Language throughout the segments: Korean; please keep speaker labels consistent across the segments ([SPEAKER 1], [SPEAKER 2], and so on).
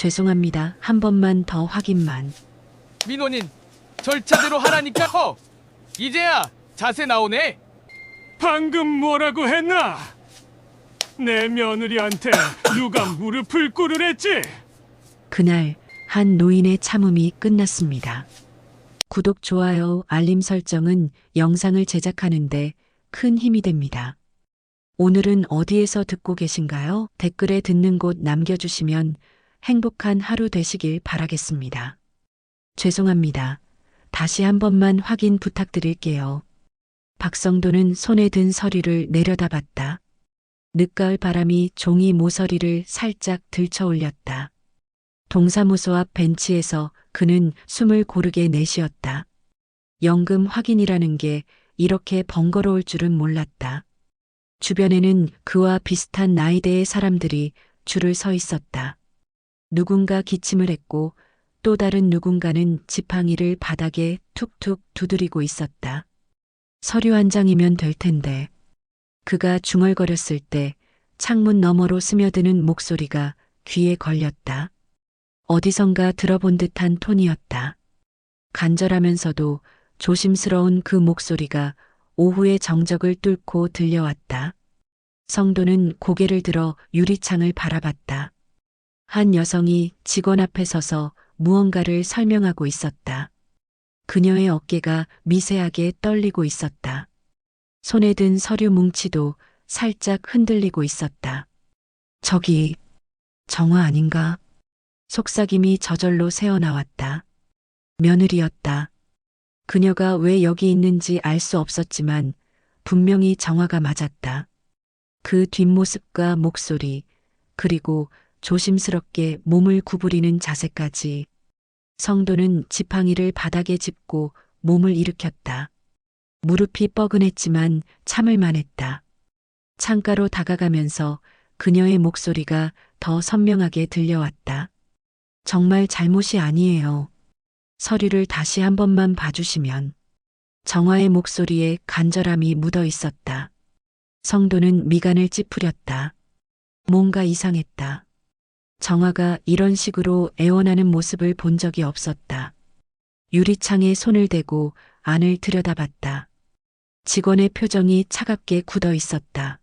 [SPEAKER 1] 죄송합니다. 한 번만 더 확인만.
[SPEAKER 2] 민원인 절차대로 하라니까. 이제야 자세 나오네.
[SPEAKER 3] 방금 뭐라고 했나? 내 며느리한테 누가 무릎을 꿇으랬지?
[SPEAKER 1] 그날 한 노인의 참음이 끝났습니다. 구독, 좋아요, 알림 설정은 영상을 제작하는데 큰 힘이 됩니다. 오늘은 어디에서 듣고 계신가요? 댓글에 듣는 곳 남겨주시면 행복한 하루 되시길 바라겠습니다. 죄송합니다. 다시 한 번만 확인 부탁드릴게요. 박성도는 손에 든 서류를 내려다봤다. 늦가을 바람이 종이 모서리를 살짝 들쳐 올렸다. 동사무소 앞 벤치에서 그는 숨을 고르게 내쉬었다. 연금 확인이라는 게 이렇게 번거로울 줄은 몰랐다. 주변에는 그와 비슷한 나이대의 사람들이 줄을 서 있었다. 누군가 기침을 했고 또 다른 누군가는 지팡이를 바닥에 툭툭 두드리고 있었다. 서류 한 장이면 될 텐데. 그가 중얼거렸을 때 창문 너머로 스며드는 목소리가 귀에 걸렸다. 어디선가 들어본 듯한 톤이었다. 간절하면서도 조심스러운 그 목소리가 오후의 정적을 뚫고 들려왔다. 성도는 고개를 들어 유리창을 바라봤다. 한 여성이 직원 앞에 서서 무언가를 설명하고 있었다. 그녀의 어깨가 미세하게 떨리고 있었다. 손에 든 서류 뭉치도 살짝 흔들리고 있었다. 저기 정화 아닌가? 속삭임이 저절로 새어나왔다. 며느리였다. 그녀가 왜 여기 있는지 알 수 없었지만 분명히 정화가 맞았다. 그 뒷모습과 목소리, 그리고 조심스럽게 몸을 구부리는 자세까지. 성도는 지팡이를 바닥에 짚고 몸을 일으켰다. 무릎이 뻐근했지만 참을 만했다. 창가로 다가가면서 그녀의 목소리가 더 선명하게 들려왔다. 정말 잘못이 아니에요. 서류를 다시 한 번만 봐주시면. 정화의 목소리에 간절함이 묻어 있었다. 성도는 미간을 찌푸렸다. 뭔가 이상했다. 정화가 이런 식으로 애원하는 모습을 본 적이 없었다. 유리창에 손을 대고 안을 들여다봤다. 직원의 표정이 차갑게 굳어 있었다.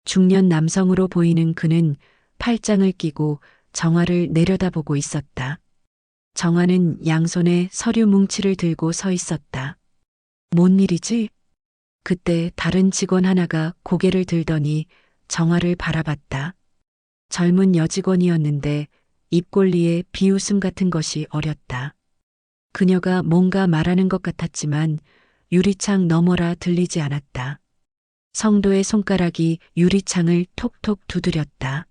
[SPEAKER 1] 중년 남성으로 보이는 그는 팔짱을 끼고 정화를 내려다보고 있었다. 정화는 양손에 서류 뭉치를 들고 서 있었다. 뭔 일이지? 그때 다른 직원 하나가 고개를 들더니 정화를 바라봤다. 젊은 여직원이었는데 입꼬리에 비웃음 같은 것이 어렸다. 그녀가 뭔가 말하는 것 같았지만 유리창 너머라 들리지 않았다. 성도의 손가락이 유리창을 톡톡 두드렸다.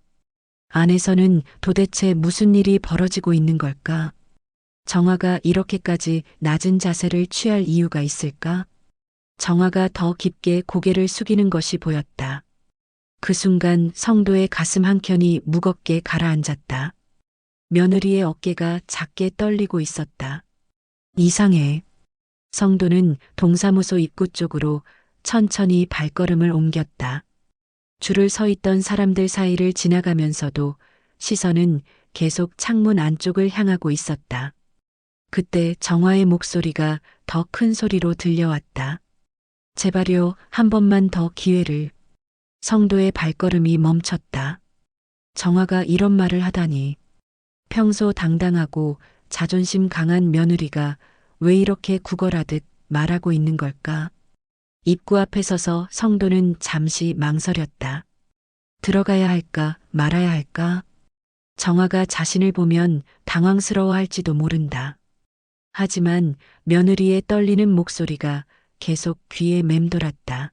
[SPEAKER 1] 안에서는 도대체 무슨 일이 벌어지고 있는 걸까? 정화가 이렇게까지 낮은 자세를 취할 이유가 있을까? 정화가 더 깊게 고개를 숙이는 것이 보였다. 그 순간 성도의 가슴 한켠이 무겁게 가라앉았다. 며느리의 어깨가 작게 떨리고 있었다. 이상해. 성도는 동사무소 입구 쪽으로 천천히 발걸음을 옮겼다. 줄을 서 있던 사람들 사이를 지나가면서도 시선은 계속 창문 안쪽을 향하고 있었다. 그때 정화의 목소리가 더 큰 소리로 들려왔다. 제발요, 한 번만 더 기회를. 성도의 발걸음이 멈췄다. 정화가 이런 말을 하다니. 평소 당당하고 자존심 강한 며느리가 왜 이렇게 구걸하듯 말하고 있는 걸까? 입구 앞에 서서 성도는 잠시 망설였다. 들어가야 할까, 말아야 할까? 정화가 자신을 보면 당황스러워할지도 모른다. 하지만 며느리의 떨리는 목소리가 계속 귀에 맴돌았다.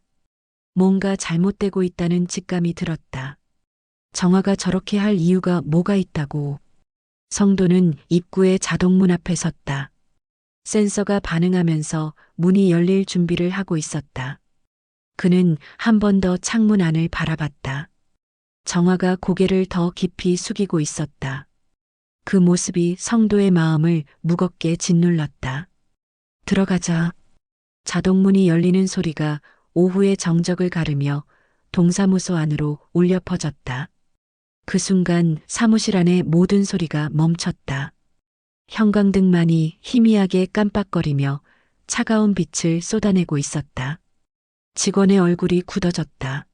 [SPEAKER 1] 뭔가 잘못되고 있다는 직감이 들었다. 정화가 저렇게 할 이유가 뭐가 있다고. 성도는 입구의 자동문 앞에 섰다. 센서가 반응하면서 문이 열릴 준비를 하고 있었다. 그는 한 번 더 창문 안을 바라봤다. 정화가 고개를 더 깊이 숙이고 있었다. 그 모습이 성도의 마음을 무겁게 짓눌렀다. 들어가자. 자동문이 열리는 소리가 오후의 정적을 가르며 동사무소 안으로 울려 퍼졌다. 그 순간 사무실 안의 모든 소리가 멈췄다. 형광등만이 희미하게 깜빡거리며 차가운 빛을 쏟아내고 있었다. 직원의 얼굴이 굳어졌다.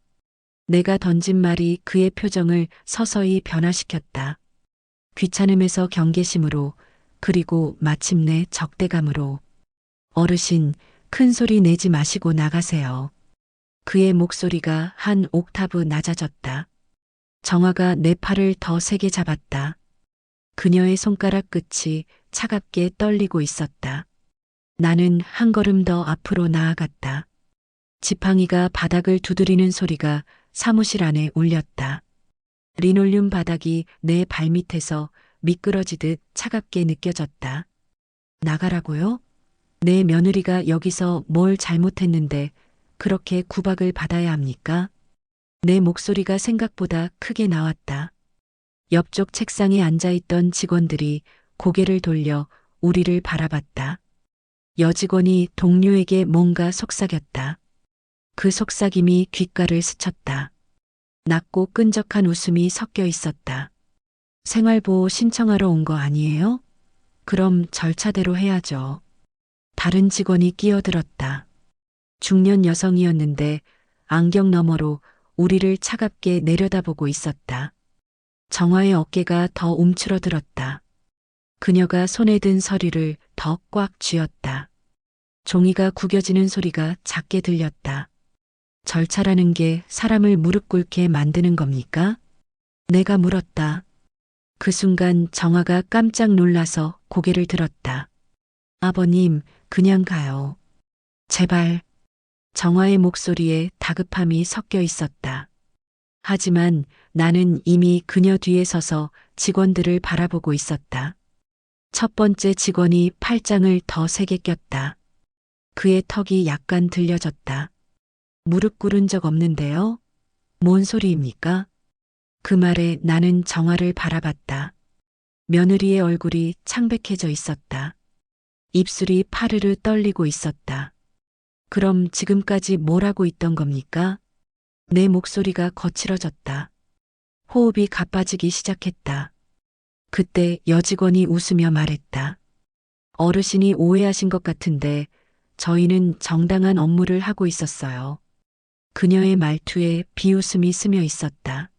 [SPEAKER 1] 내가 던진 말이 그의 표정을 서서히 변화시켰다. 귀찮음에서 경계심으로, 그리고 마침내 적대감으로. 어르신, 큰 소리 내지 마시고 나가세요. 그의 목소리가 한 옥타브 낮아졌다. 정화가 내 팔을 더 세게 잡았다. 그녀의 손가락 끝이 차갑게 떨리고 있었다. 나는 한 걸음 더 앞으로 나아갔다. 지팡이가 바닥을 두드리는 소리가 사무실 안에 울렸다. 리놀륨 바닥이 내 발밑에서 미끄러지듯 차갑게 느껴졌다. 나가라고요? 내 며느리가 여기서 뭘 잘못했는데 그렇게 구박을 받아야 합니까? 내 목소리가 생각보다 크게 나왔다. 옆쪽 책상에 앉아있던 직원들이 고개를 돌려 우리를 바라봤다. 여직원이 동료에게 뭔가 속삭였다. 그 속삭임이 귓가를 스쳤다. 낮고 끈적한 웃음이 섞여 있었다. 생활보호 신청하러 온 거 아니에요? 그럼 절차대로 해야죠. 다른 직원이 끼어들었다. 중년 여성이었는데 안경 너머로 우리를 차갑게 내려다보고 있었다. 정화의 어깨가 더 움츠러들었다. 그녀가 손에 든 서류를 더 꽉 쥐었다. 종이가 구겨지는 소리가 작게 들렸다. 절차라는 게 사람을 무릎 꿇게 만드는 겁니까? 내가 물었다. 그 순간 정화가 깜짝 놀라서 고개를 들었다. 아버님, 그냥 가요. 제발. 정화의 목소리에 다급함이 섞여 있었다. 하지만 나는 이미 그녀 뒤에 서서 직원들을 바라보고 있었다. 첫 번째 직원이 팔짱을 더 세게 꼈다. 그의 턱이 약간 들려졌다. 무릎 꿇은 적 없는데요? 뭔 소리입니까? 그 말에 나는 정화를 바라봤다. 며느리의 얼굴이 창백해져 있었다. 입술이 파르르 떨리고 있었다. 그럼 지금까지 뭘 하고 있던 겁니까? 내 목소리가 거칠어졌다. 호흡이 가빠지기 시작했다. 그때 여직원이 웃으며 말했다. 어르신이 오해하신 것 같은데 저희는 정당한 업무를 하고 있었어요. 그녀의 말투에 비웃음이 스며 있었다.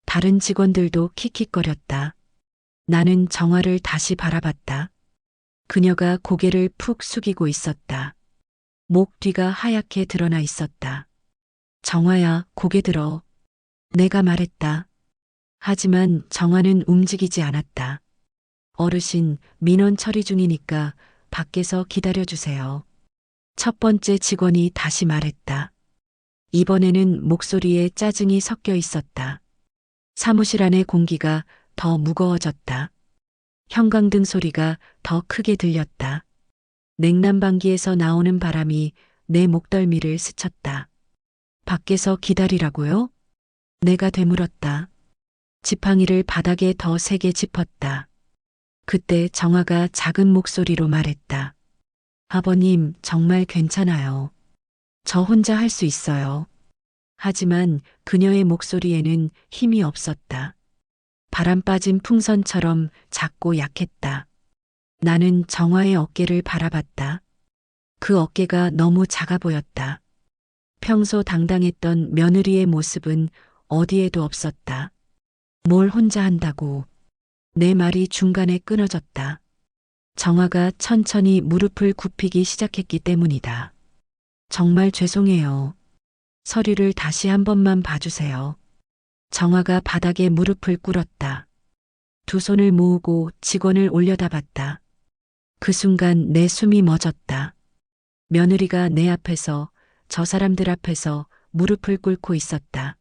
[SPEAKER 1] 다른 직원들도 킥킥거렸다. 나는 정화를 다시 바라봤다. 그녀가 고개를 푹 숙이고 있었다. 목 뒤가 하얗게 드러나 있었다. 정화야, 고개 들어. 내가 말했다. 하지만 정화는 움직이지 않았다. 어르신, 민원 처리 중이니까 밖에서 기다려주세요. 첫 번째 직원이 다시 말했다. 이번에는 목소리에 짜증이 섞여 있었다. 사무실 안의 공기가 더 무거워졌다. 형광등 소리가 더 크게 들렸다. 냉난방기에서 나오는 바람이 내 목덜미를 스쳤다. 밖에서 기다리라고요? 내가 되물었다. 지팡이를 바닥에 더 세게 짚었다. 그때 정화가 작은 목소리로 말했다. 아버님, 정말 괜찮아요. 저 혼자 할 수 있어요. 하지만 그녀의 목소리에는 힘이 없었다. 바람 빠진 풍선처럼 작고 약했다. 나는 정화의 어깨를 바라봤다. 그 어깨가 너무 작아 보였다. 평소 당당했던 며느리의 모습은 어디에도 없었다. 뭘 혼자 한다고. 내 말이 중간에 끊어졌다. 정화가 천천히 무릎을 굽히기 시작했기 때문이다. 정말 죄송해요. 서류를 다시 한 번만 봐주세요. 정화가 바닥에 무릎을 꿇었다. 두 손을 모으고 직원을 올려다봤다. 그 순간 내 숨이 멎었다. 며느리가 내 앞에서, 저 사람들 앞에서 무릎을 꿇고 있었다.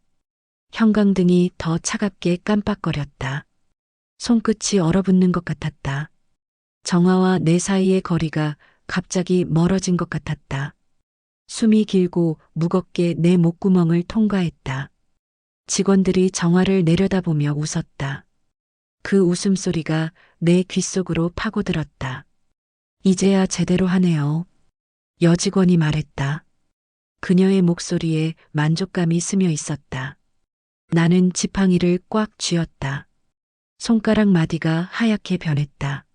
[SPEAKER 1] 형광등이 더 차갑게 깜빡거렸다. 손끝이 얼어붙는 것 같았다. 정화와 내 사이의 거리가 갑자기 멀어진 것 같았다. 숨이 길고 무겁게 내 목구멍을 통과했다. 직원들이 정화를 내려다보며 웃었다. 그 웃음소리가 내 귓속으로 파고들었다. 이제야 제대로 하네요. 여직원이 말했다. 그녀의 목소리에 만족감이 스며 있었다. 나는 지팡이를 꽉 쥐었다. 손가락 마디가 하얗게 변했다.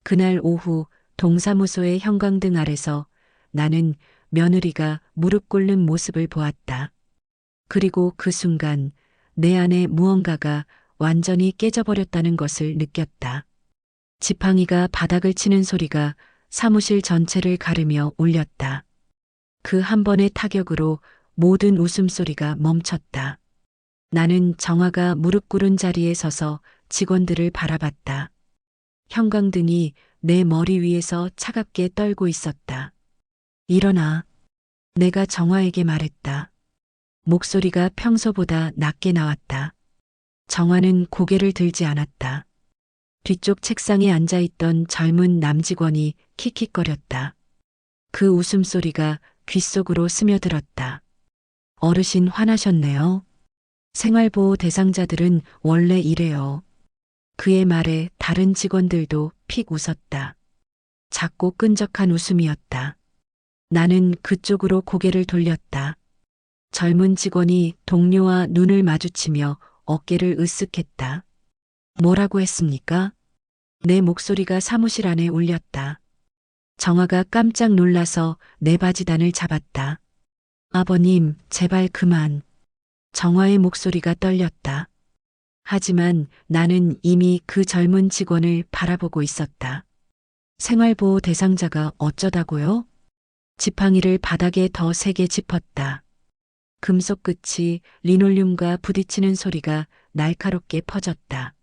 [SPEAKER 1] 그날 오후 동사무소의 형광등 아래서 나는 며느리가 무릎 꿇는 모습을 보았다. 그리고 그 순간 내 안에 무언가가 완전히 깨져버렸다는 것을 느꼈다. 지팡이가 바닥을 치는 소리가 사무실 전체를 가르며 울렸다. 그 한 번의 타격으로 모든 웃음소리가 멈췄다. 나는 정화가 무릎 꿇은 자리에 서서 직원들을 바라봤다. 형광등이 내 머리 위에서 차갑게 떨고 있었다. 일어나. 내가 정화에게 말했다. 목소리가 평소보다 낮게 나왔다. 정화는 고개를 들지 않았다. 뒤쪽 책상에 앉아있던 젊은 남직원이 킥킥거렸다. 그 웃음소리가 귓속으로 스며들었다. 어르신 화나셨네요. 생활보호 대상자들은 원래 이래요. 그의 말에 다른 직원들도 픽 웃었다. 작고 끈적한 웃음이었다. 나는 그쪽으로 고개를 돌렸다. 젊은 직원이 동료와 눈을 마주치며 어깨를 으쓱했다. 뭐라고 했습니까? 내 목소리가 사무실 안에 울렸다. 정화가 깜짝 놀라서 내 바지단을 잡았다. 아버님, 제발 그만. 정화의 목소리가 떨렸다. 하지만 나는 이미 그 젊은 직원을 바라보고 있었다. 생활보호 대상자가 어쩌다고요? 지팡이를 바닥에 더 세게 짚었다. 금속 끝이 리놀륨과 부딪히는 소리가 날카롭게 퍼졌다.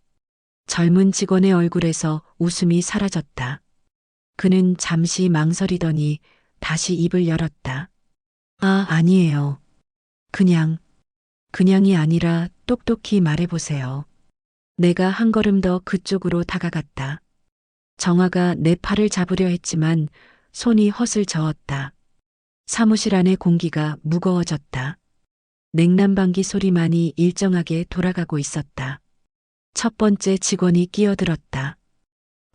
[SPEAKER 1] 젊은 직원의 얼굴에서 웃음이 사라졌다. 그는 잠시 망설이더니 다시 입을 열었다. 아, 아니에요. 그냥이 아니라 똑똑히 말해보세요. 내가 한 걸음 더 그쪽으로 다가갔다. 정화가 내 팔을 잡으려 했지만 손이 헛을 저었다. 사무실 안의 공기가 무거워졌다. 냉난방기 소리만이 일정하게 돌아가고 있었다. 첫 번째 직원이 끼어들었다.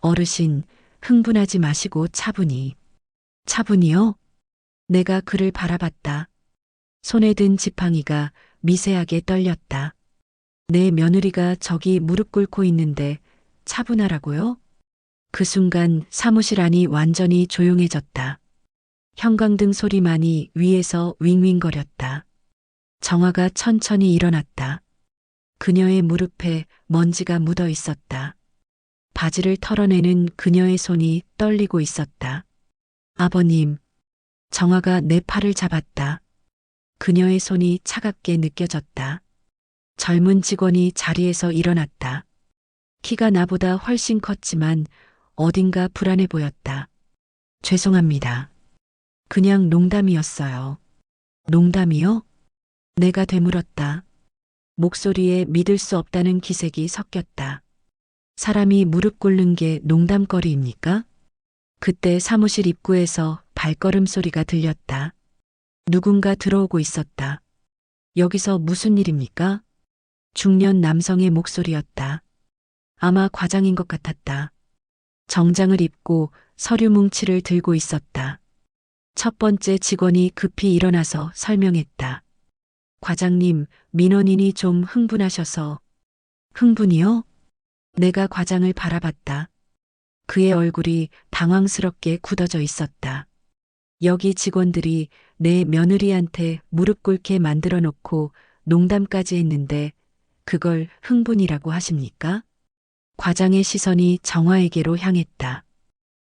[SPEAKER 1] 어르신, 흥분하지 마시고 차분히. 차분히요? 내가 그를 바라봤다. 손에 든 지팡이가 미세하게 떨렸다. 내 며느리가 저기 무릎 꿇고 있는데 차분하라고요? 그 순간 사무실 안이 완전히 조용해졌다. 형광등 소리만이 위에서 윙윙거렸다. 정화가 천천히 일어났다. 그녀의 무릎에 먼지가 묻어 있었다. 바지를 털어내는 그녀의 손이 떨리고 있었다. 아버님, 정화가 내 팔을 잡았다. 그녀의 손이 차갑게 느껴졌다. 젊은 직원이 자리에서 일어났다. 키가 나보다 훨씬 컸지만 어딘가 불안해 보였다. 죄송합니다. 그냥 농담이었어요. 농담이요? 내가 되물었다. 목소리에 믿을 수 없다는 기색이 섞였다. 사람이 무릎 꿇는 게 농담거리입니까? 그때 사무실 입구에서 발걸음 소리가 들렸다. 누군가 들어오고 있었다. 여기서 무슨 일입니까? 중년 남성의 목소리였다. 아마 과장인 것 같았다. 정장을 입고 서류 뭉치를 들고 있었다. 첫 번째 직원이 급히 일어나서 설명했다. 과장님, 민원인이 좀 흥분하셔서. 흥분이요? 내가 과장을 바라봤다. 그의 얼굴이 당황스럽게 굳어져 있었다. 여기 직원들이 내 며느리한테 무릎 꿇게 만들어 놓고 농담까지 했는데 그걸 흥분이라고 하십니까? 과장의 시선이 정화에게로 향했다.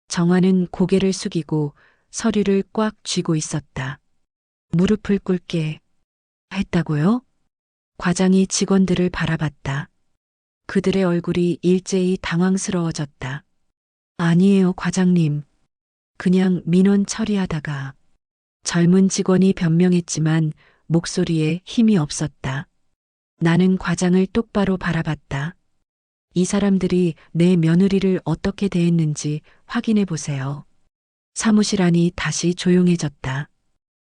[SPEAKER 1] 정화는 고개를 숙이고 서류를 꽉 쥐고 있었다. 무릎을 꿇게 했다고요? 과장이 직원들을 바라봤다. 그들의 얼굴이 일제히 당황스러워졌다. 아니에요, 과장님. 그냥 민원 처리하다가. 젊은 직원이 변명했지만 목소리에 힘이 없었다. 나는 과장을 똑바로 바라봤다. 이 사람들이 내 며느리를 어떻게 대했는지 확인해 보세요. 사무실 안이 다시 조용해졌다.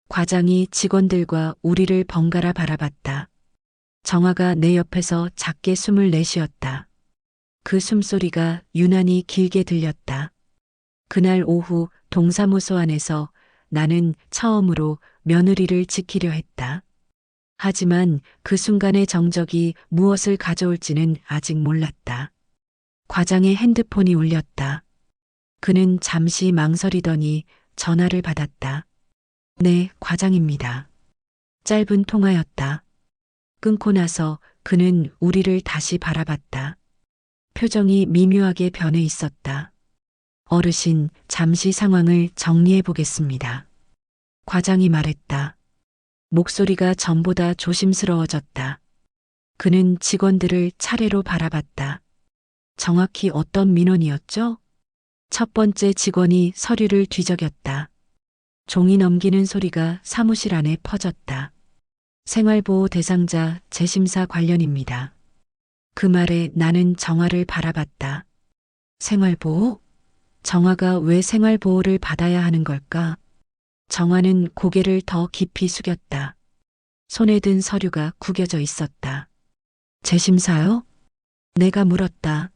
[SPEAKER 1] 과장이 직원들과 우리를 번갈아 바라봤다. 정화가 내 옆에서 작게 숨을 내쉬었다. 그 숨소리가 유난히 길게 들렸다. 그날 오후 동사무소 안에서 나는 처음으로 며느리를 지키려 했다. 하지만 그 순간의 정적이 무엇을 가져올지는 아직 몰랐다. 과장의 핸드폰이 울렸다. 그는 잠시 망설이더니 전화를 받았다. 네, 과장입니다. 짧은 통화였다. 끊고 나서 그는 우리를 다시 바라봤다. 표정이 미묘하게 변해 있었다. 어르신, 잠시 상황을 정리해 보겠습니다. 과장이 말했다. 목소리가 전보다 조심스러워졌다. 그는 직원들을 차례로 바라봤다. 정확히 어떤 민원이었죠? 첫 번째 직원이 서류를 뒤적였다. 종이 넘기는 소리가 사무실 안에 퍼졌다. 생활보호 대상자 재심사 관련입니다. 그 말에 나는 정화를 바라봤다. 생활보호? 정화가 왜 생활보호를 받아야 하는 걸까? 정화는 고개를 더 깊이 숙였다. 손에 든 서류가 구겨져 있었다. 재심사요? 내가 물었다.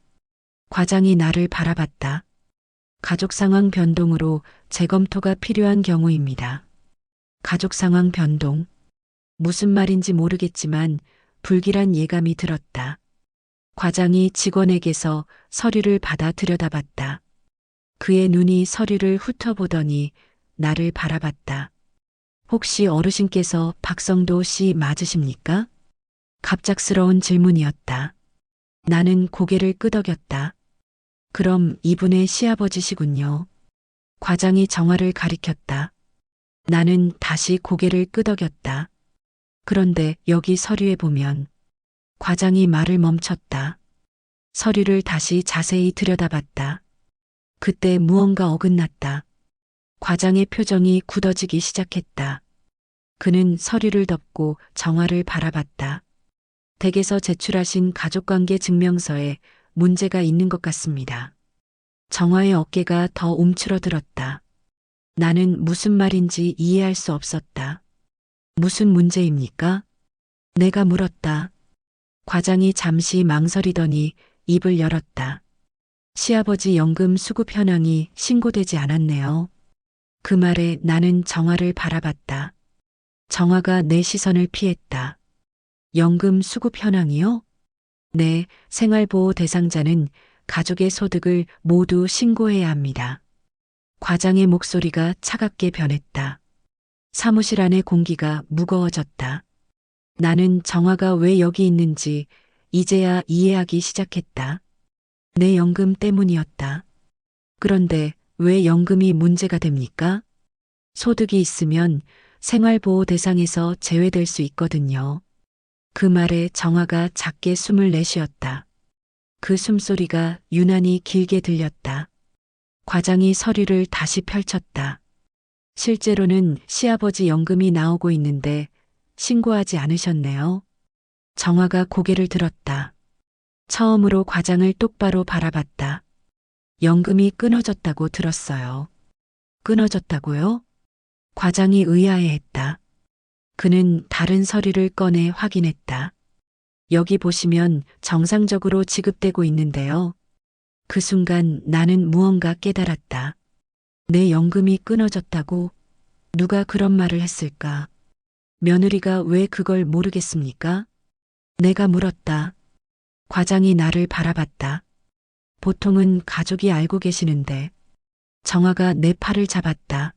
[SPEAKER 1] 과장이 나를 바라봤다. 가족 상황 변동으로 재검토가 필요한 경우입니다. 가족 상황 변동. 무슨 말인지 모르겠지만 불길한 예감이 들었다. 과장이 직원에게서 서류를 받아 들여다봤다. 그의 눈이 서류를 훑어보더니 나를 바라봤다. 혹시 어르신께서 박성도 씨 맞으십니까? 갑작스러운 질문이었다. 나는 고개를 끄덕였다. 그럼 이분의 시아버지시군요. 과장이 정화를 가리켰다. 나는 다시 고개를 끄덕였다. 그런데 여기 서류에 보면 과장이 말을 멈췄다. 서류를 다시 자세히 들여다봤다. 그때 무언가 어긋났다. 과장의 표정이 굳어지기 시작했다. 그는 서류를 덮고 정화를 바라봤다. 댁에서 제출하신 가족관계 증명서에 문제가 있는 것 같습니다. 정화의 어깨가 더 움츠러들었다. 나는 무슨 말인지 이해할 수 없었다. 무슨 문제입니까? 내가 물었다. 과장이 잠시 망설이더니 입을 열었다. 시아버지 연금 수급 현황이 신고되지 않았네요. 그 말에 나는 정화를 바라봤다. 정화가 내 시선을 피했다. 연금 수급 현황이요? 네, 생활보호 대상자는 가족의 소득을 모두 신고해야 합니다. 과장의 목소리가 차갑게 변했다. 사무실 안의 공기가 무거워졌다. 나는 정화가 왜 여기 있는지 이제야 이해하기 시작했다. 내 연금 때문이었다. 그런데 왜 연금이 문제가 됩니까? 소득이 있으면 생활보호 대상에서 제외될 수 있거든요. 그 말에 정화가 작게 숨을 내쉬었다. 그 숨소리가 유난히 길게 들렸다. 과장이 서류를 다시 펼쳤다. 실제로는 시아버지 연금이 나오고 있는데 신고하지 않으셨네요. 정화가 고개를 들었다. 처음으로 과장을 똑바로 바라봤다. 연금이 끊어졌다고 들었어요. 끊어졌다고요? 과장이 의아해했다. 그는 다른 서류를 꺼내 확인했다. 여기 보시면 정상적으로 지급되고 있는데요. 그 순간 나는 무언가 깨달았다. 내 연금이 끊어졌다고? 누가 그런 말을 했을까? 며느리가 왜 그걸 모르겠습니까? 내가 물었다. 과장이 나를 바라봤다. 보통은 가족이 알고 계시는데. 정화가 내 팔을 잡았다.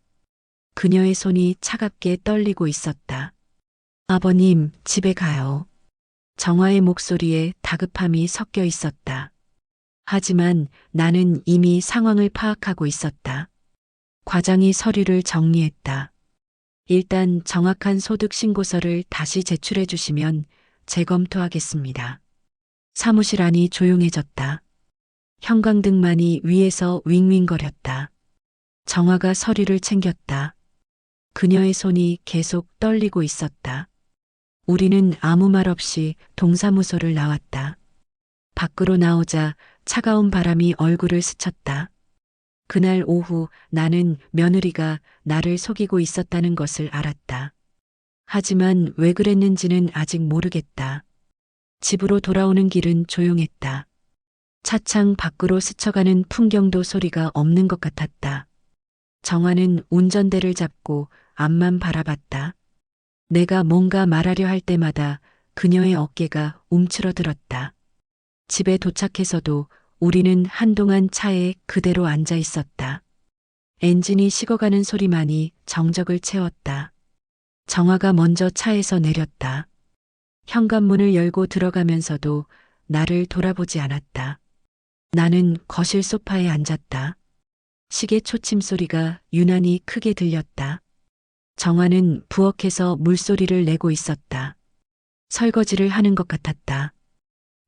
[SPEAKER 1] 그녀의 손이 차갑게 떨리고 있었다. 아버님, 집에 가요. 정화의 목소리에 다급함이 섞여 있었다. 하지만 나는 이미 상황을 파악하고 있었다. 과장이 서류를 정리했다. 일단 정확한 소득 신고서를 다시 제출해 주시면 재검토하겠습니다. 사무실 안이 조용해졌다. 형광등만이 위에서 윙윙거렸다. 정화가 서류를 챙겼다. 그녀의 손이 계속 떨리고 있었다. 우리는 아무 말 없이 동사무소를 나왔다. 밖으로 나오자 차가운 바람이 얼굴을 스쳤다. 그날 오후 나는 며느리가 나를 속이고 있었다는 것을 알았다. 하지만 왜 그랬는지는 아직 모르겠다. 집으로 돌아오는 길은 조용했다. 차창 밖으로 스쳐가는 풍경도 소리가 없는 것 같았다. 정화는 운전대를 잡고 앞만 바라봤다. 내가 뭔가 말하려 할 때마다 그녀의 어깨가 움츠러들었다. 집에 도착해서도 우리는 한동안 차에 그대로 앉아 있었다. 엔진이 식어가는 소리만이 정적을 채웠다. 정화가 먼저 차에서 내렸다. 현관문을 열고 들어가면서도 나를 돌아보지 않았다. 나는 거실 소파에 앉았다. 시계 초침 소리가 유난히 크게 들렸다. 정화는 부엌에서 물소리를 내고 있었다. 설거지를 하는 것 같았다.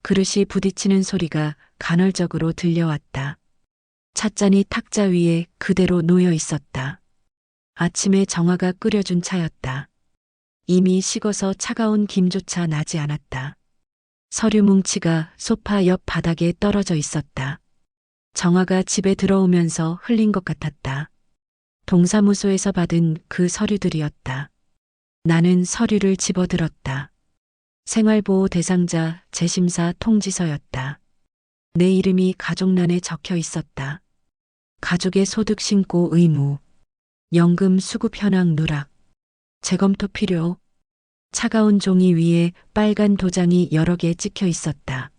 [SPEAKER 1] 그릇이 부딪히는 소리가 간헐적으로 들려왔다. 찻잔이 탁자 위에 그대로 놓여 있었다. 아침에 정화가 끓여준 차였다. 이미 식어서 차가운 김조차 나지 않았다. 서류 뭉치가 소파 옆 바닥에 떨어져 있었다. 정화가 집에 들어오면서 흘린 것 같았다. 동사무소에서 받은 그 서류들이었다. 나는 서류를 집어들었다. 생활보호 대상자 재심사 통지서였다. 내 이름이 가족란에 적혀 있었다. 가족의 소득 신고 의무, 연금 수급 현황 누락, 재검토 필요. 차가운 종이 위에 빨간 도장이 여러 개 찍혀 있었다.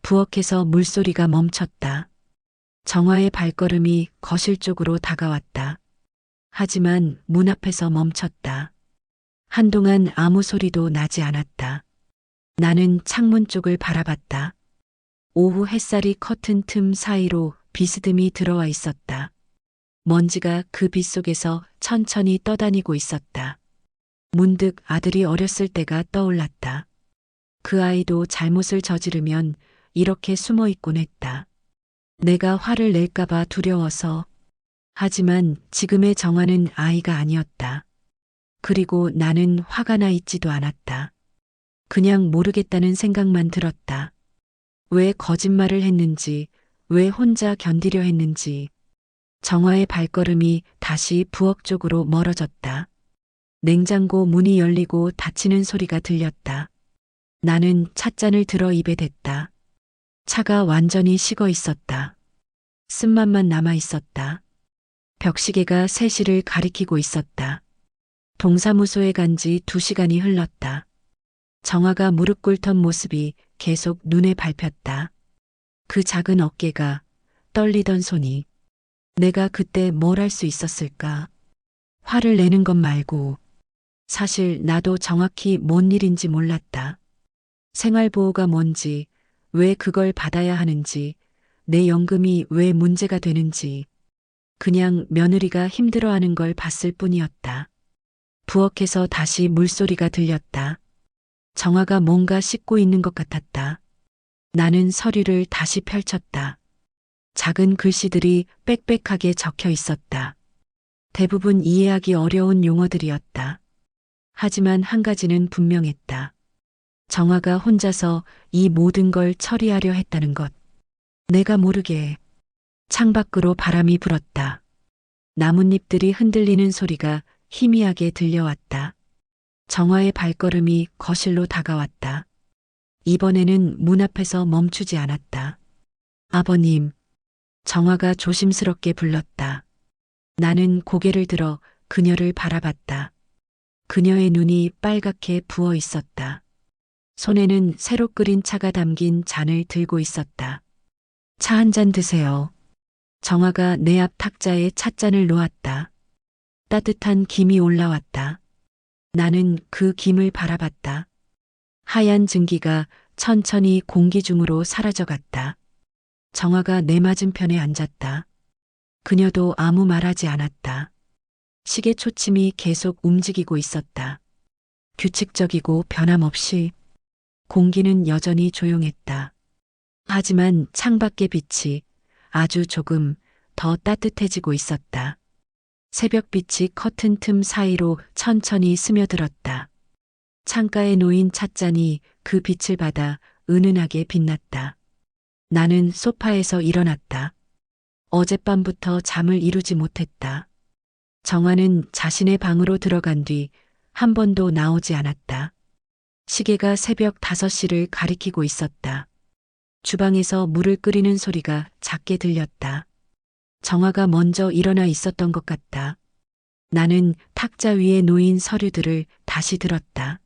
[SPEAKER 1] 부엌에서 물소리가 멈췄다. 정화의 발걸음이 거실 쪽으로 다가왔다. 하지만 문 앞에서 멈췄다. 한동안 아무 소리도 나지 않았다. 나는 창문 쪽을 바라봤다. 오후 햇살이 커튼 틈 사이로 비스듬히 들어와 있었다. 먼지가 그 빛 속에서 천천히 떠다니고 있었다. 문득 아들이 어렸을 때가 떠올랐다. 그 아이도 잘못을 저지르면 이렇게 숨어 있곤 했다. 내가 화를 낼까봐 두려워서. 하지만 지금의 정화는 아이가 아니었다. 그리고 나는 화가 나 있지도 않았다. 그냥 모르겠다는 생각만 들었다. 왜 거짓말을 했는지, 왜 혼자 견디려 했는지. 정화의 발걸음이 다시 부엌 쪽으로 멀어졌다. 냉장고 문이 열리고 닫히는 소리가 들렸다. 나는 찻잔을 들어 입에 댔다. 차가 완전히 식어 있었다. 쓴맛만 남아 있었다. 벽시계가 3시를 가리키고 있었다. 동사무소에 간 지 2시간이 흘렀다. 정화가 무릎 꿇던 모습이 계속 눈에 밟혔다. 그 작은 어깨가, 떨리던 손이. 내가 그때 뭘 할 수 있었을까? 화를 내는 것 말고. 사실 나도 정확히 뭔 일인지 몰랐다. 생활보호가 뭔지, 왜 그걸 받아야 하는지, 내 연금이 왜 문제가 되는지. 그냥 며느리가 힘들어하는 걸 봤을 뿐이었다. 부엌에서 다시 물소리가 들렸다. 정화가 뭔가 씻고 있는 것 같았다. 나는 서류를 다시 펼쳤다. 작은 글씨들이 빽빽하게 적혀 있었다. 대부분 이해하기 어려운 용어들이었다. 하지만 한 가지는 분명했다. 정화가 혼자서 이 모든 걸 처리하려 했다는 것. 내가 모르게. 창밖으로 바람이 불었다. 나뭇잎들이 흔들리는 소리가 희미하게 들려왔다. 정화의 발걸음이 거실로 다가왔다. 이번에는 문 앞에서 멈추지 않았다. 아버님. 정화가 조심스럽게 불렀다. 나는 고개를 들어 그녀를 바라봤다. 그녀의 눈이 빨갛게 부어 있었다. 손에는 새로 끓인 차가 담긴 잔을 들고 있었다. 차 한 잔 드세요. 정화가 내 앞 탁자에 찻잔을 놓았다. 따뜻한 김이 올라왔다. 나는 그 김을 바라봤다. 하얀 증기가 천천히 공기 중으로 사라져갔다. 정화가 내 맞은편에 앉았다. 그녀도 아무 말하지 않았다. 시계 초침이 계속 움직이고 있었다. 규칙적이고 변함없이. 공기는 여전히 조용했다. 하지만 창밖의 빛이 아주 조금 더 따뜻해지고 있었다. 새벽빛이 커튼 틈 사이로 천천히 스며들었다. 창가에 놓인 찻잔이 그 빛을 받아 은은하게 빛났다. 나는 소파에서 일어났다. 어젯밤부터 잠을 이루지 못했다. 정화는 자신의 방으로 들어간 뒤 한 번도 나오지 않았다. 시계가 새벽 5시를 가리키고 있었다. 주방에서 물을 끓이는 소리가 작게 들렸다. 정화가 먼저 일어나 있었던 것 같다. 나는 탁자 위에 놓인 서류들을 다시 들었다.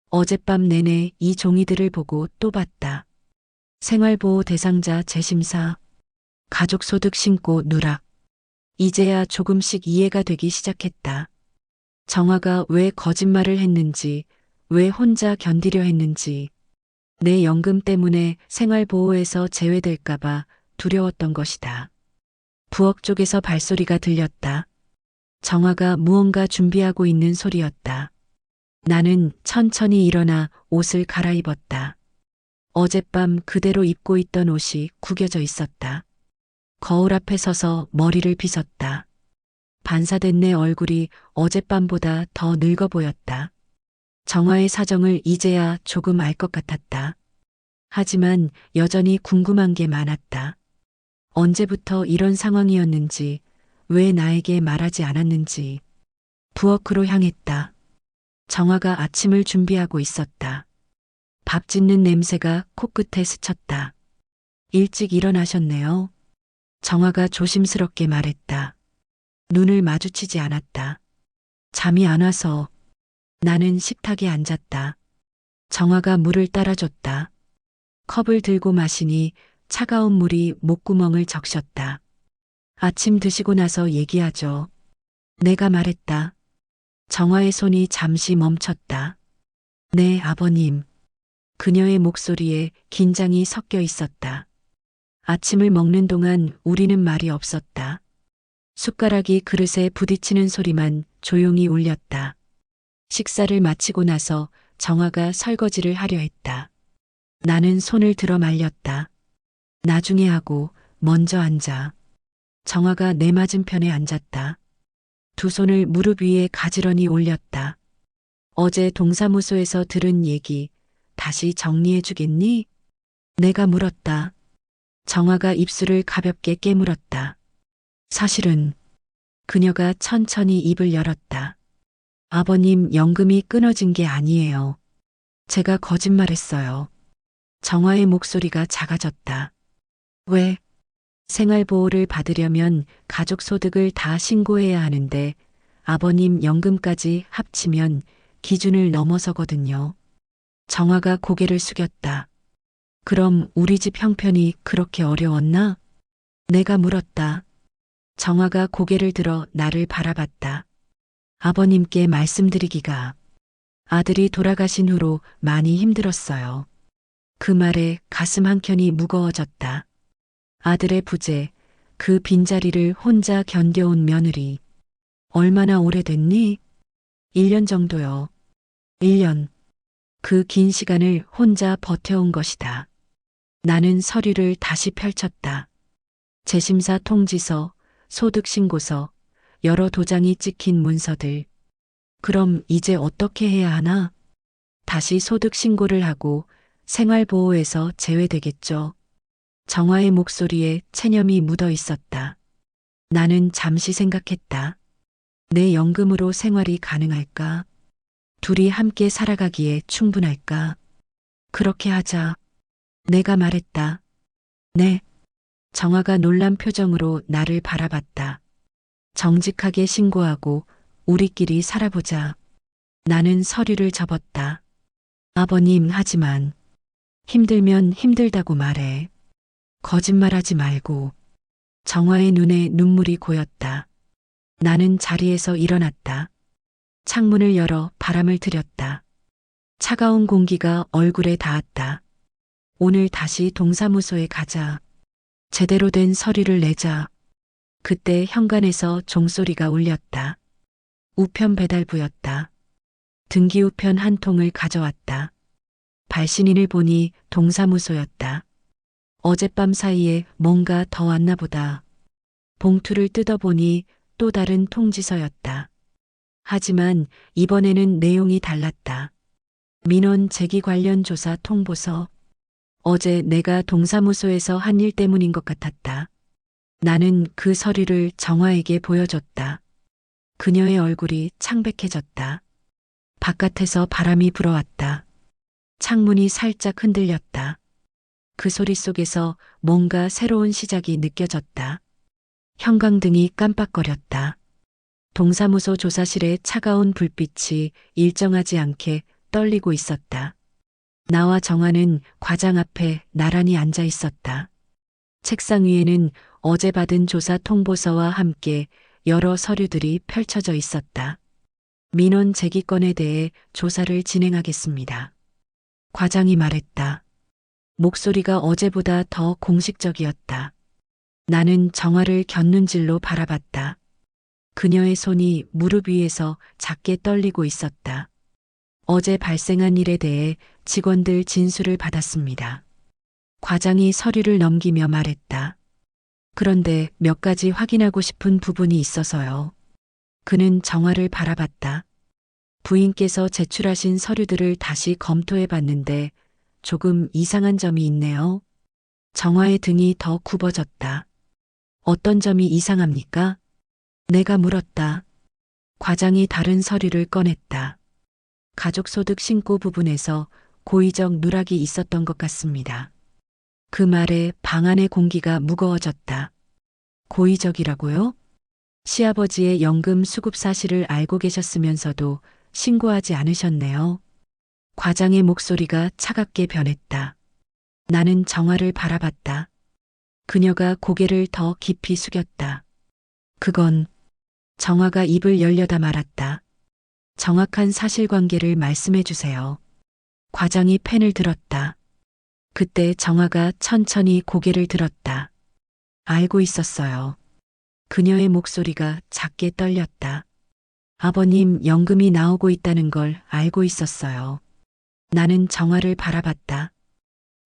[SPEAKER 1] 어젯밤 내내 이 종이들을 보고 또 봤다. 생활보호 대상자 재심사, 가족소득 신고 누락. 이제야 조금씩 이해가 되기 시작했다. 정화가 왜 거짓말을 했는지, 왜 혼자 견디려 했는지, 내 연금 때문에 생활보호에서 제외될까봐 두려웠던 것이다. 부엌 쪽에서 발소리가 들렸다. 정화가 무언가 준비하고 있는 소리였다. 나는 천천히 일어나 옷을 갈아입었다. 어젯밤 그대로 입고 있던 옷이 구겨져 있었다. 거울 앞에 서서 머리를 빗었다. 반사된 내 얼굴이 어젯밤보다 더 늙어 보였다. 정화의 사정을 이제야 조금 알 것 같았다. 하지만 여전히 궁금한 게 많았다. 언제부터 이런 상황이었는지, 왜 나에게 말하지 않았는지. 부엌으로 향했다. 정화가 아침을 준비하고 있었다. 밥 짓는 냄새가 코끝에 스쳤다. 일찍 일어나셨네요. 정화가 조심스럽게 말했다. 눈을 마주치지 않았다. 잠이 안 와서. 나는 식탁에 앉았다. 정화가 물을 따라줬다. 컵을 들고 마시니 차가운 물이 목구멍을 적셨다. 아침 드시고 나서 얘기하죠. 내가 말했다. 정화의 손이 잠시 멈췄다. 네, 아버님. 그녀의 목소리에 긴장이 섞여 있었다. 아침을 먹는 동안 우리는 말이 없었다. 숟가락이 그릇에 부딪히는 소리만 조용히 울렸다. 식사를 마치고 나서 정화가 설거지를 하려 했다. 나는 손을 들어 말렸다. 나중에 하고 먼저 앉아. 정화가 내 맞은편에 앉았다. 두 손을 무릎 위에 가지런히 올렸다. 어제 동사무소에서 들은 얘기 다시 정리해 주겠니? 내가 물었다. 정화가 입술을 가볍게 깨물었다. 사실은. 그녀가 천천히 입을 열었다. 아버님 연금이 끊어진 게 아니에요. 제가 거짓말했어요. 정화의 목소리가 작아졌다. 왜? 생활보호를 받으려면 가족소득을 다 신고해야 하는데 아버님 연금까지 합치면 기준을 넘어서거든요. 정화가 고개를 숙였다. 그럼 우리 집 형편이 그렇게 어려웠나? 내가 물었다. 정화가 고개를 들어 나를 바라봤다. 아버님께 말씀드리기가. 아들이 돌아가신 후로 많이 힘들었어요. 그 말에 가슴 한켠이 무거워졌다. 아들의 부재, 그 빈자리를 혼자 견뎌온 며느리. 얼마나 오래됐니? 1년 정도요. 1년. 그 긴 시간을 혼자 버텨온 것이다. 나는 서류를 다시 펼쳤다. 재심사 통지서, 소득신고서, 여러 도장이 찍힌 문서들. 그럼 이제 어떻게 해야 하나? 다시 소득신고를 하고 생활보호에서 제외되겠죠. 정화의 목소리에 체념이 묻어 있었다. 나는 잠시 생각했다. 내 연금으로 생활이 가능할까? 둘이 함께 살아가기에 충분할까? 그렇게 하자. 내가 말했다. 네. 정화가 놀란 표정으로 나를 바라봤다. 정직하게 신고하고 우리끼리 살아보자. 나는 서류를 접었다. 아버님, 하지만 힘들면 힘들다고 말해. 거짓말하지 말고. 정화의 눈에 눈물이 고였다. 나는 자리에서 일어났다. 창문을 열어 바람을 들였다. 차가운 공기가 얼굴에 닿았다. 오늘 다시 동사무소에 가자. 제대로 된 서류를 내자. 그때 현관에서 종소리가 울렸다. 우편 배달부였다. 등기 우편 한 통을 가져왔다. 발신인을 보니 동사무소였다. 어젯밤 사이에 뭔가 더 왔나 보다. 봉투를 뜯어보니 또 다른 통지서였다. 하지만 이번에는 내용이 달랐다. 민원 제기 관련 조사 통보서. 어제 내가 동사무소에서 한 일 때문인 것 같았다. 나는 그 서류를 정화에게 보여줬다. 그녀의 얼굴이 창백해졌다. 바깥에서 바람이 불어왔다. 창문이 살짝 흔들렸다. 그 소리 속에서 뭔가 새로운 시작이 느껴졌다. 형광등이 깜빡거렸다. 동사무소 조사실의 차가운 불빛이 일정하지 않게 떨리고 있었다. 나와 정화는 과장 앞에 나란히 앉아 있었다. 책상 위에는 어제 받은 조사 통보서와 함께 여러 서류들이 펼쳐져 있었다. 민원 제기건에 대해 조사를 진행하겠습니다. 과장이 말했다. 목소리가 어제보다 더 공식적이었다. 나는 정화를 곁눈질로 바라봤다. 그녀의 손이 무릎 위에서 작게 떨리고 있었다. 어제 발생한 일에 대해 직원들 진술을 받았습니다. 과장이 서류를 넘기며 말했다. 그런데 몇 가지 확인하고 싶은 부분이 있어서요. 그는 정화를 바라봤다. 부인께서 제출하신 서류들을 다시 검토해 봤는데 조금 이상한 점이 있네요. 정화의 등이 더 굽어졌다. 어떤 점이 이상합니까? 내가 물었다. 과장이 다른 서류를 꺼냈다. 가족소득 신고 부분에서 고의적 누락이 있었던 것 같습니다. 그 말에 방 안의 공기가 무거워졌다. 고의적이라고요? 시아버지의 연금 수급 사실을 알고 계셨으면서도 신고하지 않으셨네요. 과장의 목소리가 차갑게 변했다. 나는 정화를 바라봤다. 그녀가 고개를 더 깊이 숙였다. 그건 정화가 입을 열려다 말았다. 정확한 사실관계를 말씀해 주세요. 과장이 펜을 들었다. 그때 정화가 천천히 고개를 들었다. 알고 있었어요. 그녀의 목소리가 작게 떨렸다. 아버님 연금이 나오고 있다는 걸 알고 있었어요. 나는 정화를 바라봤다.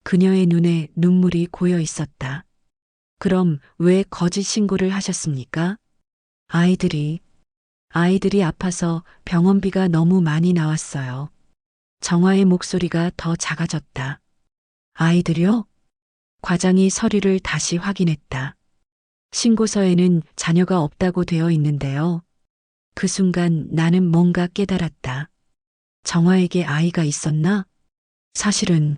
[SPEAKER 1] 그녀의 눈에 눈물이 고여 있었다. 그럼 왜 거짓 신고를 하셨습니까? 아이들이 아파서 병원비가 너무 많이 나왔어요. 정화의 목소리가 더 작아졌다. 아이들이요? 과장이 서류를 다시 확인했다. 신고서에는 자녀가 없다고 되어 있는데요. 그 순간 나는 뭔가 깨달았다. 정화에게 아이가 있었나? 사실은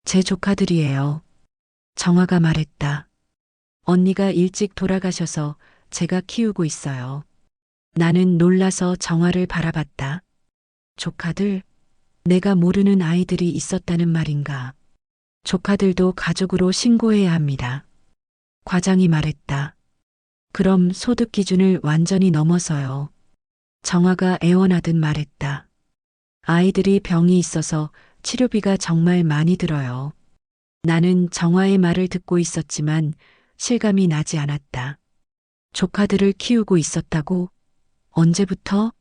[SPEAKER 1] 제 조카들이에요. 정화가 말했다. 언니가 일찍 돌아가셔서 제가 키우고 있어요. 나는 놀라서 정화를 바라봤다. 조카들? 내가 모르는 아이들이 있었다는 말인가? 조카들도 가족으로 신고해야 합니다. 과장이 말했다. 그럼 소득 기준을 완전히 넘어서요. 정화가 애원하듯 말했다. 아이들이 병이 있어서 치료비가 정말 많이 들어요. 나는 정화의 말을 듣고 있었지만 실감이 나지 않았다. 조카들을 키우고 있었다고? 언제부터?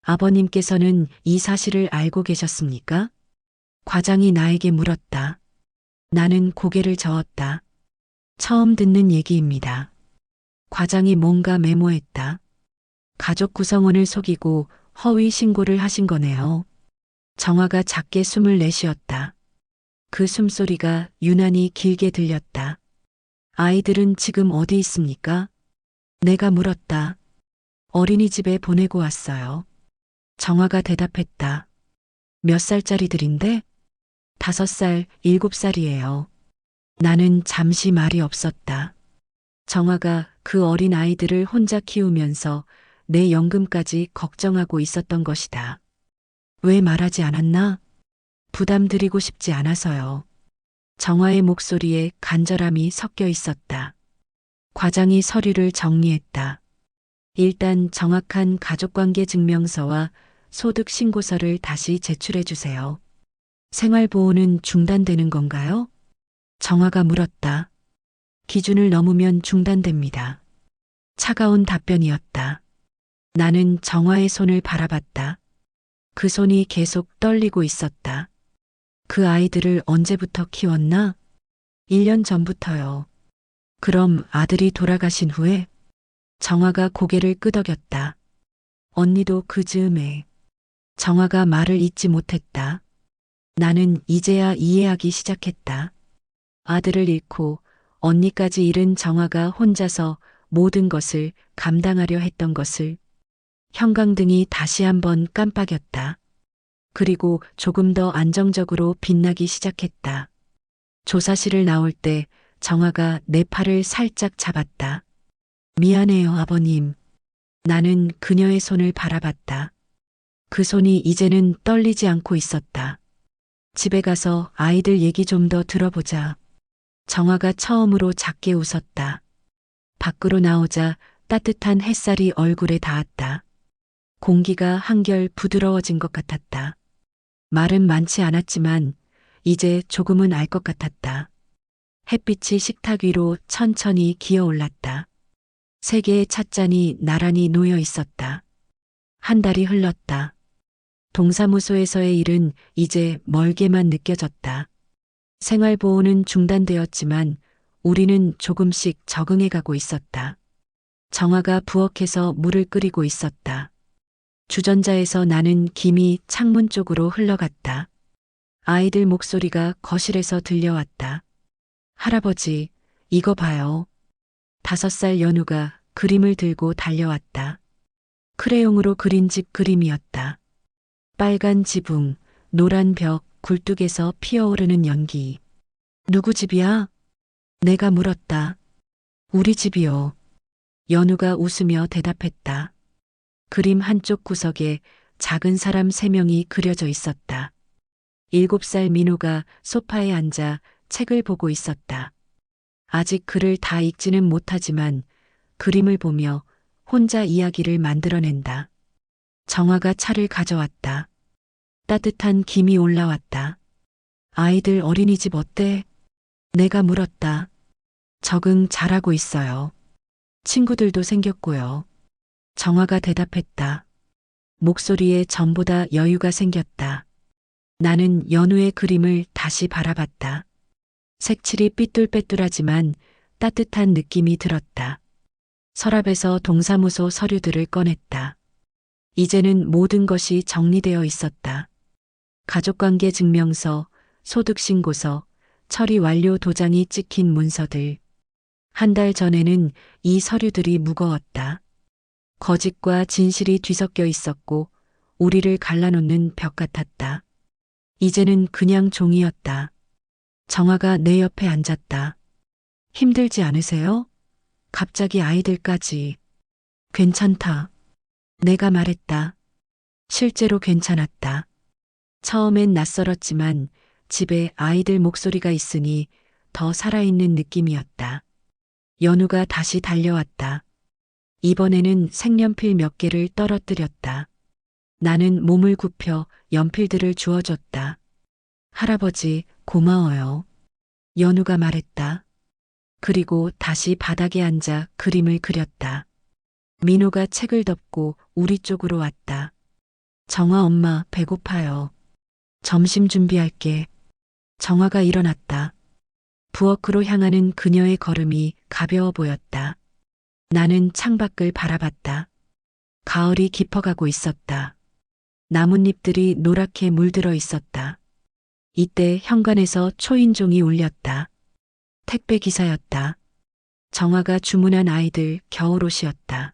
[SPEAKER 1] 아버님께서는 이 사실을 알고 계셨습니까? 과장이 나에게 물었다. 나는 고개를 저었다. 처음 듣는 얘기입니다. 과장이 뭔가 메모했다. 가족 구성원을 속이고 허위 신고를 하신 거네요. 정화가 작게 숨을 내쉬었다. 그 숨소리가 유난히 길게 들렸다. 아이들은 지금 어디 있습니까? 내가 물었다. 어린이집에 보내고 왔어요. 정화가 대답했다. 몇 살짜리들인데? 5살, 7살이에요. 나는 잠시 말이 없었다. 정화가 그 어린 아이들을 혼자 키우면서 내 연금까지 걱정하고 있었던 것이다. 왜 말하지 않았나? 부담 드리고 싶지 않아서요. 정화의 목소리에 간절함이 섞여 있었다. 과장이 서류를 정리했다. 일단 정확한 가족관계 증명서와 소득 신고서를 다시 제출해 주세요. 생활보호는 중단되는 건가요? 정화가 물었다. 기준을 넘으면 중단됩니다. 차가운 답변이었다. 나는 정화의 손을 바라봤다. 그 손이 계속 떨리고 있었다. 그 아이들을 언제부터 키웠나? 1년 전부터요. 그럼 아들이 돌아가신 후에? 정화가 고개를 끄덕였다. 언니도 그 즈음에. 정화가 말을 잇지 못했다. 나는 이제야 이해하기 시작했다. 아들을 잃고 언니까지 잃은 정화가 혼자서 모든 것을 감당하려 했던 것을. 형광등이 다시 한번 깜빡였다. 그리고 조금 더 안정적으로 빛나기 시작했다. 조사실을 나올 때 정화가 내 팔을 살짝 잡았다. 미안해요, 아버님. 나는 그녀의 손을 바라봤다. 그 손이 이제는 떨리지 않고 있었다. 집에 가서 아이들 얘기 좀 더 들어보자. 정화가 처음으로 작게 웃었다. 밖으로 나오자 따뜻한 햇살이 얼굴에 닿았다. 공기가 한결 부드러워진 것 같았다. 말은 많지 않았지만 이제 조금은 알 것 같았다. 햇빛이 식탁 위로 천천히 기어올랐다. 세 개의 찻잔이 나란히 놓여 있었다. 한 달이 흘렀다. 동사무소에서의 일은 이제 멀게만 느껴졌다. 생활보호는 중단되었지만 우리는 조금씩 적응해가고 있었다. 정화가 부엌에서 물을 끓이고 있었다. 주전자에서 나는 김이 창문 쪽으로 흘러갔다. 아이들 목소리가 거실에서 들려왔다. 할아버지, 이거 봐요. 5살 연우가 그림을 들고 달려왔다. 크레용으로 그린 집 그림이었다. 빨간 지붕, 노란 벽, 굴뚝에서 피어오르는 연기. 누구 집이야? 내가 물었다. 우리 집이요. 연우가 웃으며 대답했다. 그림 한쪽 구석에 작은 사람 3명이 그려져 있었다. 7살 민호가 소파에 앉아 책을 보고 있었다. 아직 글을 다 읽지는 못하지만 그림을 보며 혼자 이야기를 만들어낸다. 정화가 차를 가져왔다. 따뜻한 김이 올라왔다. 아이들 어린이집 어때? 내가 물었다. 적응 잘하고 있어요. 친구들도 생겼고요. 정화가 대답했다. 목소리에 전보다 여유가 생겼다. 나는 연우의 그림을 다시 바라봤다. 색칠이 삐뚤빼뚤하지만 따뜻한 느낌이 들었다. 서랍에서 동사무소 서류들을 꺼냈다. 이제는 모든 것이 정리되어 있었다. 가족관계 증명서, 소득신고서, 처리 완료 도장이 찍힌 문서들. 한 달 전에는 이 서류들이 무거웠다. 거짓과 진실이 뒤섞여 있었고 우리를 갈라놓는 벽 같았다. 이제는 그냥 종이었다. 정화가 내 옆에 앉았다. 힘들지 않으세요? 갑자기 아이들까지. 괜찮다. 내가 말했다. 실제로 괜찮았다. 처음엔 낯설었지만 집에 아이들 목소리가 있으니 더 살아있는 느낌이었다. 연우가 다시 달려왔다. 이번에는 색연필 몇 개를 떨어뜨렸다. 나는 몸을 굽혀 연필들을 주워줬다. 할아버지, 고마워요. 연우가 말했다. 그리고 다시 바닥에 앉아 그림을 그렸다. 민호가 책을 덮고 우리 쪽으로 왔다. 정화 엄마, 배고파요. 점심 준비할게. 정화가 일어났다. 부엌으로 향하는 그녀의 걸음이 가벼워 보였다. 나는 창밖을 바라봤다. 가을이 깊어가고 있었다. 나뭇잎들이 노랗게 물들어 있었다. 이때 현관에서 초인종이 울렸다. 택배 기사였다. 정화가 주문한 아이들 겨울옷이었다.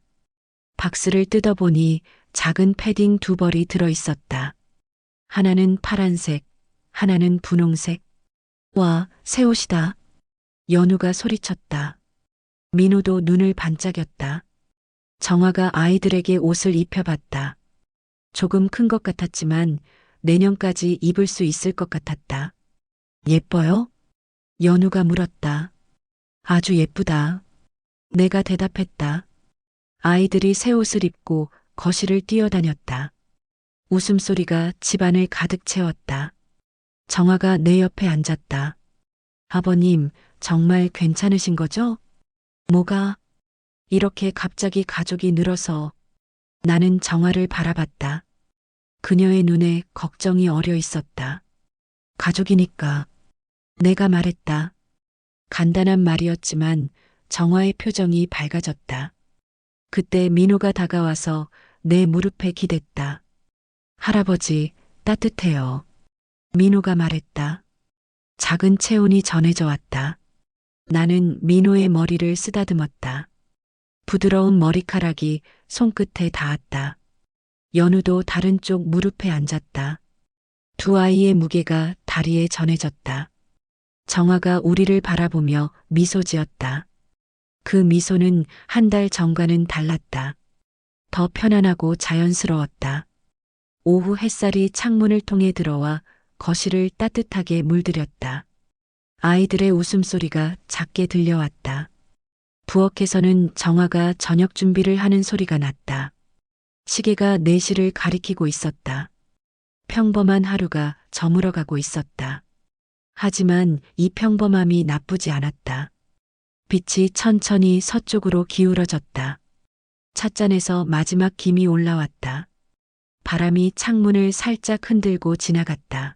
[SPEAKER 1] 박스를 뜯어보니 작은 패딩 2벌이 들어 있었다. 하나는 파란색, 하나는 분홍색. 와, 새 옷이다. 연우가 소리쳤다. 민호도 눈을 반짝였다. 정화가 아이들에게 옷을 입혀봤다. 조금 큰 것 같았지만 내년까지 입을 수 있을 것 같았다. 예뻐요? 연우가 물었다. 아주 예쁘다. 내가 대답했다. 아이들이 새 옷을 입고 거실을 뛰어다녔다. 웃음소리가 집안을 가득 채웠다. 정화가 내 옆에 앉았다. 아버님, 정말 괜찮으신 거죠? 뭐가? 이렇게 갑자기 가족이 늘어서. 나는 정화를 바라봤다. 그녀의 눈에 걱정이 어려 있었다. 가족이니까. 내가 말했다. 간단한 말이었지만 정화의 표정이 밝아졌다. 그때 민호가 다가와서 내 무릎에 기댔다. 할아버지, 따뜻해요. 민호가 말했다. 작은 체온이 전해져 왔다. 나는 민호의 머리를 쓰다듬었다. 부드러운 머리카락이 손끝에 닿았다. 연우도 다른 쪽 무릎에 앉았다. 두 아이의 무게가 다리에 전해졌다. 정화가 우리를 바라보며 미소 지었다. 그 미소는 한 달 전과는 달랐다. 더 편안하고 자연스러웠다. 오후 햇살이 창문을 통해 들어와 거실을 따뜻하게 물들였다. 아이들의 웃음소리가 작게 들려왔다. 부엌에서는 정화가 저녁 준비를 하는 소리가 났다. 시계가 4시를 가리키고 있었다. 평범한 하루가 저물어가고 있었다. 하지만 이 평범함이 나쁘지 않았다. 빛이 천천히 서쪽으로 기울어졌다. 찻잔에서 마지막 김이 올라왔다. 바람이 창문을 살짝 흔들고 지나갔다.